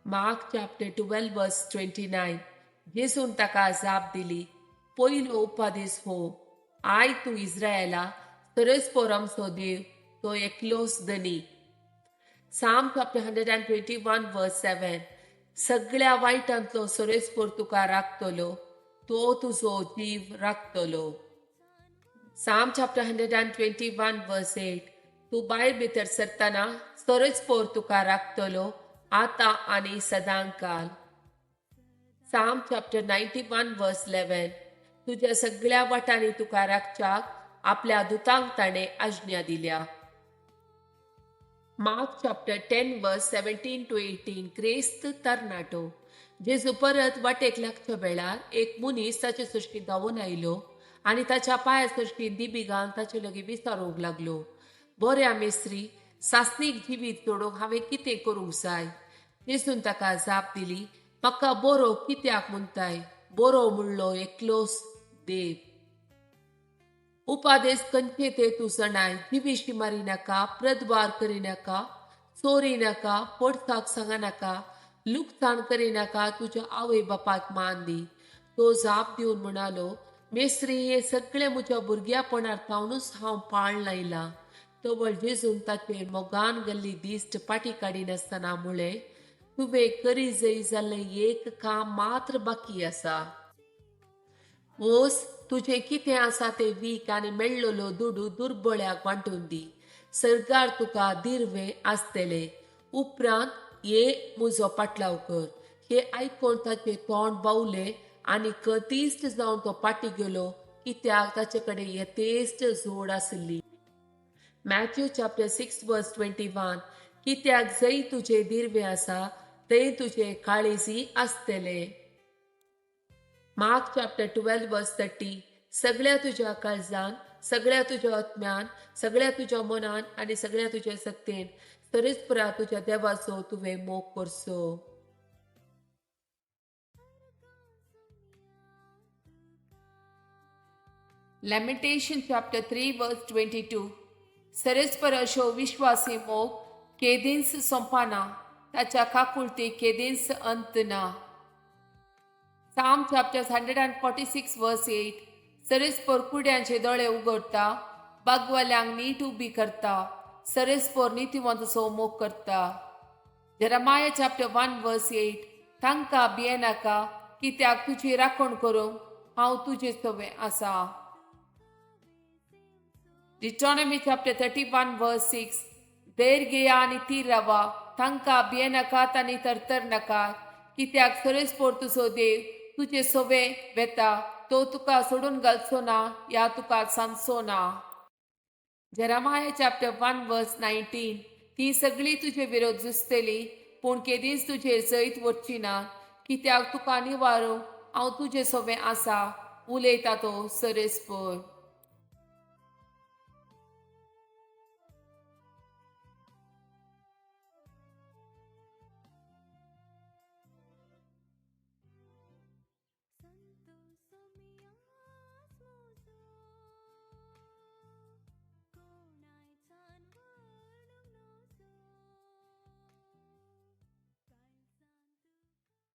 Mark chapter 12 verse 29. जेसून ताका जाप दिली, पयलो उपादेस हो, आय तूं इस्रायेला परस्पर आमचो देव, तो एकलोच धनी. Psalm chapter 121 verse 7. सगळ्या वाईटांतलो सरस्पर तुका राखतलो, तो तुजो जीव राखतलो. Psalm chapter 121 verse 8. तूं भायर भितर सरतना सरस्पर तुका राखतलो, आता आणि सदांकाल. Psalm chapter 91 verse 11. तुझ्या सगळ्या वाटांनी तुका राखच्याक आपल्या दुतांक ताणे आज्ञा दिल्या. Mark chapter 10 verse 17 to 18. क्रेस्त तरणाटो. जेजू परत वाटेक लागच्या वेळार एक मनीस ताचे सृश्टी धांवून आयलो आनी ताच्या पांया सृश्टीन दिबी घालून ताचे लागीं विचारूंक लागलो, बऱ्या मेस्त्री, सासणीक जिवीत जोडूंक हांवें कितें करूंक जाय? जेजून ताका जाप दिली, म्हाका बरो कित्याक म्हणटाय? बरो म्हणलो एकलोच देव. उपादेश खंयचे ते तूं जाणाय, जिवीशी मारी नाका, प्रद्वार करिनाका, चोरी नाका, पडसाक सांगा नाका, लुकसाण करिनाका, तुज्या आवय बापाक मान दी. तो जाप दिवन म्हणालो, मेस्त्री, हे सगळे म्हज्या भुरग्यापणार सावनूच हांव पाळण लायलां. तवळ जेजून ताचेर मोगान गेल्ली दिश्ट पाटी काडिनासतना म्हळें, तुवें करी जरी जाल्लें एक काम मात्र बाकी आसा. वोस, तुझे कितें आसा तें वीक आनी मेळ्ळलो दुडू दुर्बळ्याक वांटून दी. सरकार तुका दिर्वे आसतले. उपरांत ये म्हजो पाटलाव कर. हे आयकून ताचें तोंड बावलें आनी कतिश्ट जावन तो पाटी गेलो, कित्याक ताचे कडेन येतेश्ट जोड आसली. Matthew chapter 6 verse 21. कित्याक जंय तुझे दिर्वे आसा, थंय तुझे काळीजी आसतले. Mark chapter 12 verse 30. सगळ्या तुझ्या काळजान, सगळ्या तुझ्या आत्म्यान, सगळ्या तुझ्या मनान आनी सगळ्या तुझ्या सक्तीन सरस्परा तुझ्या देवाचो तुवें मोग करचो. Lamentation chapter 3 verse 22. सरस्पर अशो विश्वासी मोग केदींस संपाना, ताच्या काकुळती केदींस अंत ना. Psalm chapter 146 verse 8. सरस्पर कुड्यांचे दोळे उगडता, बागवाल्यांक नीट उबी करता, सरस्पर नितिवंतचो मोग करता. Jeremiah chapter 1 verse 8. तांकां भियेनाका, कित्याक तुजी राखण करूंक हांव तुजे सवे आसा. Deuteronomy chapter 31 verse 6. धैर्य घेया आनी थीर रावा, तांकां भियेनाकात आनी तरतर नाकात, कित्याक सरस्पर तुजो देव तुजे सवे वेता, तो तुका सोडून घालचो ना या तुका सांगचो ना. Jeremiah chapter 1 verse 19. ती सगळी तुजे विरोध झुजतली, पूण केदींच तुजेर जैत वचची ना, कित्याक तुका निवारूंक हांव तुजे सवे आसा, उलयता तो सरस्पर.